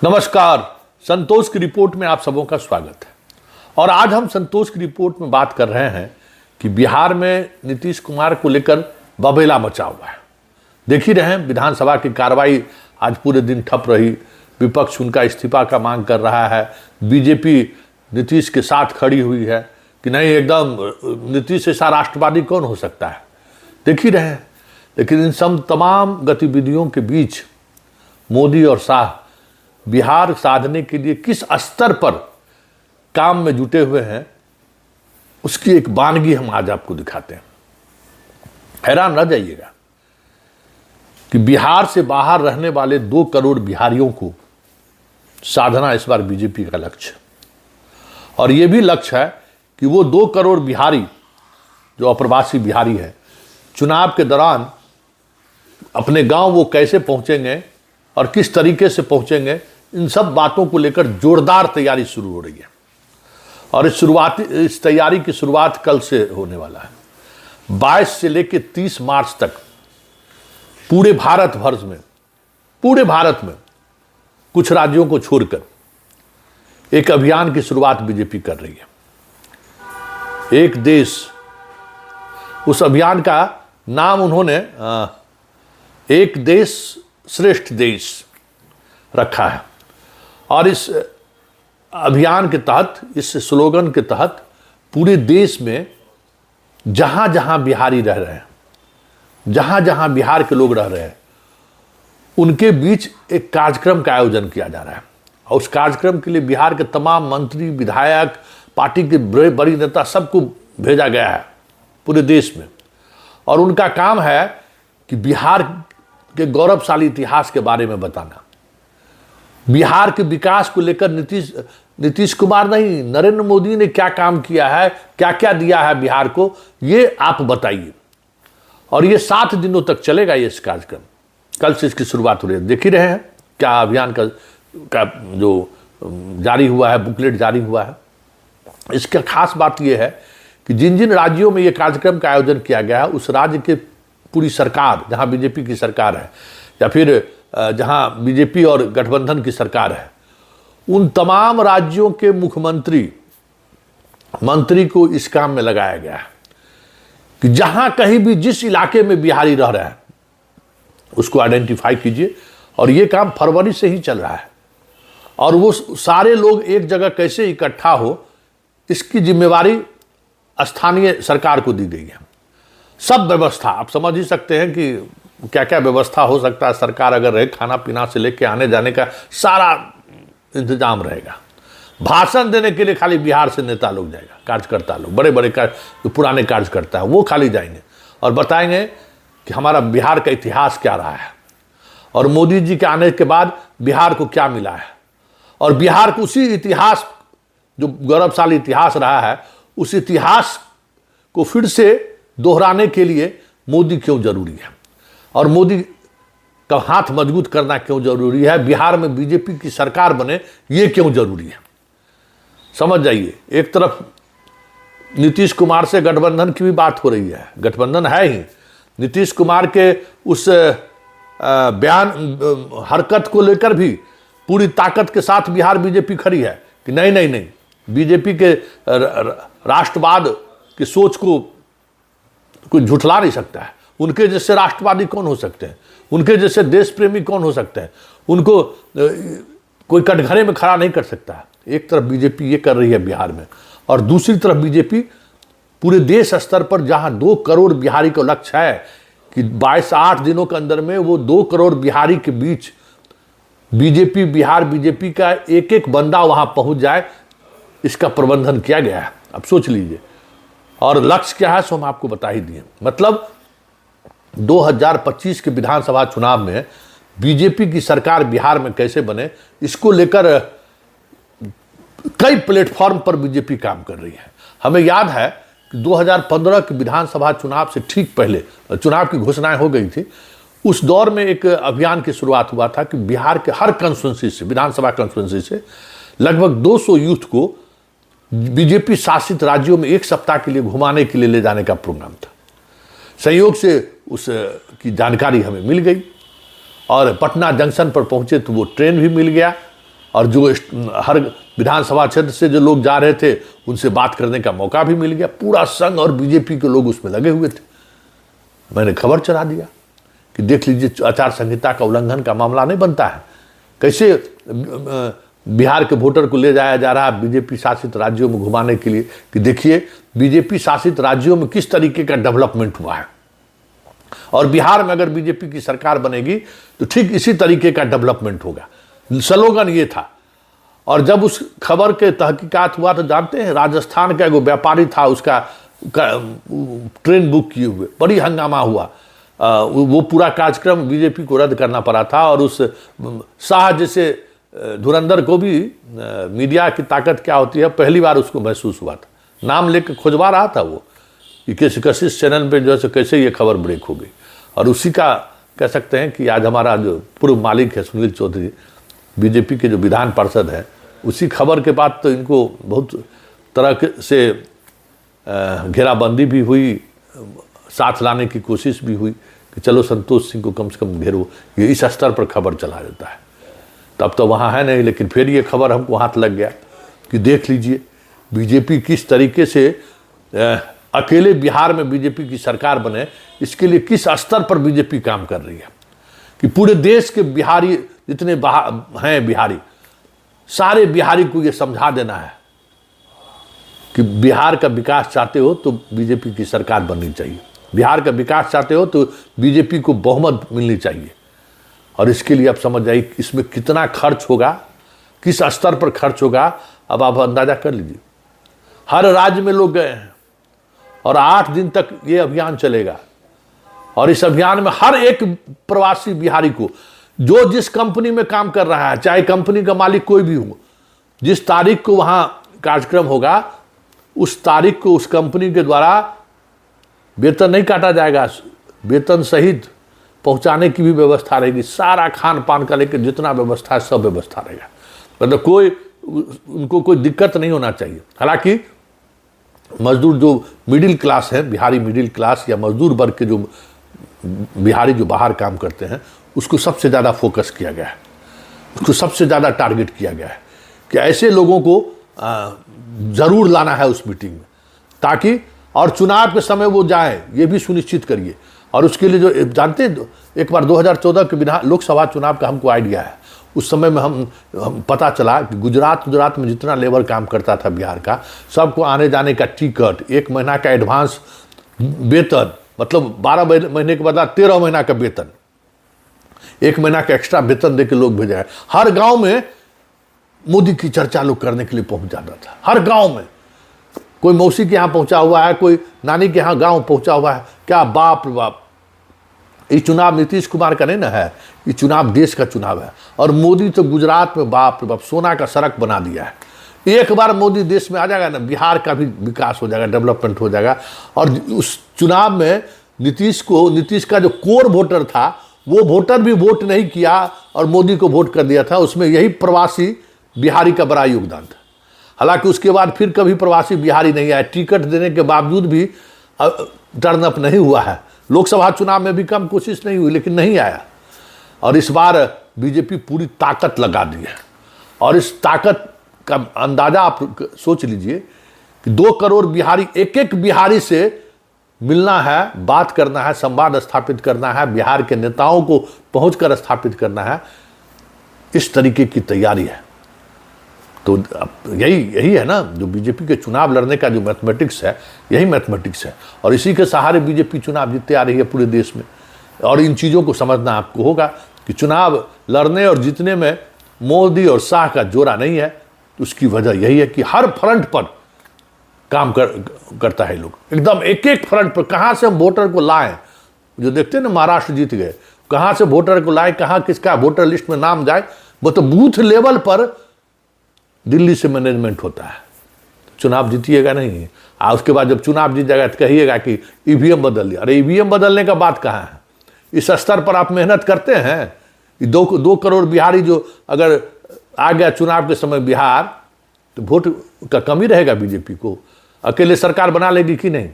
नमस्कार। संतोष की रिपोर्ट में आप सबों का स्वागत है। और आज हम संतोष की रिपोर्ट में बात कर रहे हैं कि बिहार में नीतीश कुमार को लेकर बबेला मचा हुआ है। देख ही रहे हैं, विधानसभा की कार्रवाई आज पूरे दिन ठप रही। विपक्ष उनका इस्तीफा का मांग कर रहा है। बीजेपी नीतीश के साथ खड़ी हुई है कि नहीं, एकदम नीतीश ऐसा राष्ट्रवादी कौन हो सकता है। देख ही रहे हैं। लेकिन इन सब तमाम गतिविधियों के बीच मोदी और शाह बिहार साधने के लिए किस स्तर पर काम में जुटे हुए हैं, उसकी एक वानगी हम आज आपको दिखाते हैं। हैरान न जाइएगा कि बिहार से बाहर रहने वाले 2 करोड़ बिहारियों को साधना इस बार बीजेपी का लक्ष्य। और यह भी लक्ष्य है कि वो 2 करोड़ बिहारी जो अप्रवासी बिहारी हैं, चुनाव के दौरान अपने गांव वो कैसे पहुंचेंगे और किस तरीके से पहुंचेंगे, इन सब बातों को लेकर जोरदार तैयारी शुरू हो रही है। और इस तैयारी की शुरुआत कल से होने वाला है। 22 से लेकर 30 मार्च तक पूरे भारत में कुछ राज्यों को छोड़कर एक अभियान की शुरुआत बीजेपी कर रही है। एक देश, उस अभियान का नाम उन्होंने एक देश श्रेष्ठ देश रखा है। और इस अभियान के तहत, इस स्लोगन के तहत पूरे देश में जहां जहां बिहारी रह रहे हैं, जहां जहां बिहार के लोग रह रहे हैं, उनके बीच एक कार्यक्रम का आयोजन किया जा रहा है। और उस कार्यक्रम के लिए बिहार के तमाम मंत्री, विधायक, पार्टी के बड़ी नेता सबको भेजा गया है पूरे देश में। और उनका काम है कि बिहार के गौरवशाली इतिहास के बारे में बताना। बिहार के विकास को लेकर नीतीश कुमार नहीं, नरेंद्र मोदी ने क्या काम किया है, क्या क्या दिया है बिहार को, ये आप बताइए। और ये 7 दिनों तक चलेगा ये कार्यक्रम। कल से इसकी शुरुआत हो रही है। देख ही रहे हैं क्या अभियान का जो जारी हुआ है, बुकलेट जारी हुआ है। इसका खास बात यह है कि जिन जिन राज्यों में ये कार्यक्रम का आयोजन किया गया है, उस राज्य के पूरी सरकार, जहां बीजेपी की सरकार है या फिर जहां बीजेपी और गठबंधन की सरकार है, उन तमाम राज्यों के मंत्री को इस काम में लगाया गया है कि जहां कहीं भी जिस इलाके में बिहारी रह रहे हैं उसको आइडेंटिफाई कीजिए। और ये काम फरवरी से ही चल रहा है। और वो सारे लोग एक जगह कैसे इकट्ठा हो, इसकी जिम्मेवारी स्थानीय सरकार को दी गई है। सब व्यवस्था आप समझ ही सकते हैं कि क्या क्या व्यवस्था हो सकता है। सरकार अगर रहे, खाना पीना से लेके आने जाने का सारा इंतजाम रहेगा। भाषण देने के लिए खाली बिहार से नेता लोग जाएगा, कार्यकर्ता लोग, बड़े बड़े जो पुराने कार्यकर्ता है वो खाली जाएंगे और बताएंगे कि हमारा बिहार का इतिहास क्या रहा है और मोदी जी के आने के बाद बिहार को क्या मिला है। और बिहार को उसी इतिहास, जो गौरवशाली इतिहास रहा है, उस इतिहास को फिर से दोहराने के लिए मोदी क्यों जरूरी है और मोदी का हाथ मजबूत करना क्यों जरूरी है, बिहार में बीजेपी की सरकार बने ये क्यों जरूरी है। समझ जाइए। एक तरफ नीतीश कुमार से गठबंधन की भी बात हो रही है, गठबंधन है ही। नीतीश कुमार के उस बयान, हरकत को लेकर भी पूरी ताकत के साथ बिहार बीजेपी खड़ी है कि नहीं, बीजेपी के राष्ट्रवाद की सोच को कोई झुठला नहीं सकता है। उनके जैसे राष्ट्रवादी कौन हो सकते हैं, उनके जैसे देश प्रेमी कौन हो सकते हैं, उनको कोई कटघरे में खड़ा नहीं कर सकता है। एक तरफ बीजेपी ये कर रही है बिहार में, और दूसरी तरफ बीजेपी पूरे देश स्तर पर, जहां 2 करोड़ बिहारी का लक्ष्य है कि 22-8 दिनों के अंदर में वो 2 करोड़ बिहारी के बीच बीजेपी का एक एक बंदा वहां पहुंच जाए, इसका प्रबंधन किया गया है। अब सोच लीजिए। और लक्ष्य क्या है सो हम आपको बता ही दिए। मतलब 2025 के विधानसभा चुनाव में बीजेपी की सरकार बिहार में कैसे बने, इसको लेकर कई प्लेटफॉर्म पर बीजेपी काम कर रही है। हमें याद है कि 2015 के विधानसभा चुनाव से ठीक पहले चुनाव की घोषणाएं हो गई थी। उस दौर में एक अभियान की शुरुआत हुआ था कि बिहार के हर कंस्टिट्यूंसी से, विधानसभा कंस्टिट्यूंसी से लगभग 200 यूथ को बीजेपी शासित राज्यों में 1 सप्ताह के लिए घुमाने के लिए ले जाने का प्रोग्राम था। संयोग से उस की जानकारी हमें मिल गई और पटना जंक्शन पर पहुंचे तो वो ट्रेन भी मिल गया और जो हर विधानसभा क्षेत्र से जो लोग जा रहे थे उनसे बात करने का मौका भी मिल गया। पूरा संघ और बीजेपी के लोग उसमें लगे हुए थे। मैंने खबर चला दिया कि देख लीजिए, आचार संहिता का उल्लंघन का मामला नहीं बनता है। कैसे बिहार के वोटर को ले जाया जा रहा है बीजेपी शासित राज्यों में घुमाने के लिए कि देखिए बीजेपी शासित राज्यों में किस तरीके का डेवलपमेंट हुआ है, और बिहार में अगर बीजेपी की सरकार बनेगी तो ठीक इसी तरीके का डेवलपमेंट होगा। स्लोगन ये था। और जब उस खबर के तहकीकात हुआ तो जानते हैं, राजस्थान का एगो व्यापारी था, उसका ट्रेन बुक किए हुए, बड़ी हंगामा हुआ। वो पूरा कार्यक्रम बीजेपी को रद्द करना पड़ा था। और उस शाह जैसे धुरंधर को भी मीडिया की ताकत क्या होती है पहली बार उसको महसूस हुआ था। नाम लेकर खोजवा रहा था वो कि किस चैनल पे जो है कैसे ये खबर ब्रेक हो गई। और उसी का कह सकते हैं कि आज हमारा जो पूर्व मालिक है सुनील चौधरी, बीजेपी के जो विधान पार्षद हैं, उसी खबर के बाद तो इनको बहुत तरह से घेराबंदी भी हुई, साथ लाने की कोशिश भी हुई कि चलो संतोष सिंह को कम से कम घेरो। ये इस स्तर पर खबर चला देता है। तब तो वहाँ है नहीं, लेकिन फिर ये खबर हमको हाथ लग गया कि देख लीजिए बीजेपी किस तरीके से अकेले बिहार में बीजेपी की सरकार बने, इसके लिए किस स्तर पर बीजेपी काम कर रही है कि पूरे देश के बिहारी जितने हैं बिहारी, सारे बिहारी को ये समझा देना है कि बिहार का विकास चाहते हो तो बीजेपी की सरकार बननी चाहिए, बिहार का विकास चाहते हो तो बीजेपी को बहुमत मिलनी चाहिए। और इसके लिए आप समझ जाइए इसमें कितना खर्च होगा, किस स्तर पर खर्च होगा, अब आप अंदाजा कर लीजिए। हर राज्य में लोग गए हैं और 8 दिन तक ये अभियान चलेगा। और इस अभियान में हर एक प्रवासी बिहारी को, जो जिस कंपनी में काम कर रहा है, चाहे कंपनी का मालिक कोई भी हो, जिस तारीख को वहां कार्यक्रम होगा उस तारीख को उस कंपनी के द्वारा वेतन नहीं काटा जाएगा, वेतन सहित पहुंचाने की भी व्यवस्था रहेगी। सारा खान पान का लेकर जितना व्यवस्था है सब व्यवस्था रहेगा। मतलब उनको कोई दिक्कत नहीं होना चाहिए। हालांकि मजदूर जो मिडिल क्लास है, बिहारी मिडिल क्लास या मजदूर वर्ग के जो बिहारी जो बाहर काम करते हैं, उसको सबसे ज़्यादा फोकस किया गया है, उसको सबसे ज़्यादा टारगेट किया गया है कि ऐसे लोगों को ज़रूर लाना है उस मीटिंग में, ताकि और चुनाव के समय वो जाएं, ये भी सुनिश्चित करिए। और उसके लिए जो जानते हैं, एक बार 2014 के लोकसभा चुनाव का हमको आइडिया है। उस समय में हम पता चला कि गुजरात में जितना लेबर काम करता था बिहार का, सबको आने जाने का टिकट, 1 महीना का एडवांस वेतन, मतलब 12 महीने के बाद 13 महीना का वेतन, 1 महीना का एक्स्ट्रा वेतन देकर लोग भेजा है। हर गांव में मोदी की चर्चा लोग करने के लिए पहुंच जाता था। हर गांव में कोई मौसी के यहाँ पहुंचा हुआ है, कोई नानी के यहाँ गांव पहुंचा हुआ है। क्या बाप रे बाप, ये चुनाव नीतीश कुमार का नहीं ना है, ये चुनाव देश का चुनाव है। और मोदी तो गुजरात में बाप रे बाप सोना का सड़क बना दिया है। एक बार मोदी देश में आ जाएगा ना, बिहार का भी विकास हो जाएगा, डेवलपमेंट हो जाएगा। और उस चुनाव में नीतीश का जो कोर वोटर था, वो वोटर भी वोट नहीं किया और मोदी को वोट कर दिया था। उसमें यही प्रवासी बिहारी का बड़ा योगदान था। हालांकि उसके बाद फिर कभी प्रवासी बिहारी नहीं आया, टिकट देने के बावजूद भी टर्न अप नहीं हुआ है। लोकसभा चुनाव में भी कम कोशिश नहीं हुई, लेकिन नहीं आया। और इस बार बीजेपी पूरी ताकत लगा दी है। और इस ताकत का अंदाजा आप सोच लीजिए कि 2 करोड़ बिहारी, एक बिहारी से मिलना है, बात करना है, संवाद स्थापित करना है, बिहार के नेताओं को पहुंचकर स्थापित करना है। इस तरीके की तैयारी है। तो यही है ना जो बीजेपी के चुनाव लड़ने का जो मैथमेटिक्स है, यही मैथमेटिक्स है। और इसी के सहारे बीजेपी चुनाव जीतते आ रही है पूरे देश में। और इन चीज़ों को समझना आपको होगा कि चुनाव लड़ने और जीतने में मोदी और शाह का जोड़ा नहीं है। तो उसकी वजह यही है कि हर फ्रंट पर काम करता है लोग, एकदम एक फ्रंट पर। कहाँ से हम वोटर को लाएं, जो देखते हैं ना महाराष्ट्र जीत गए, कहाँ से वोटर को लाएं, कहाँ किसका वोटर लिस्ट में नाम जाए, वो तो बूथ लेवल पर दिल्ली से मैनेजमेंट होता है। चुनाव जीतिएगा नहीं, उसके बाद जब चुनाव जीत जाएगा तो कहिएगा कि ईवीएम बदल दिया। अरे ईवीएम बदलने का बात कहाँ है? इस स्तर पर आप मेहनत करते हैं। 2 करोड़ बिहारी जो अगर आ गया चुनाव के समय बिहार, तो वोट का कमी रहेगा बीजेपी को। अकेले सरकार बना लेगी कि नहीं?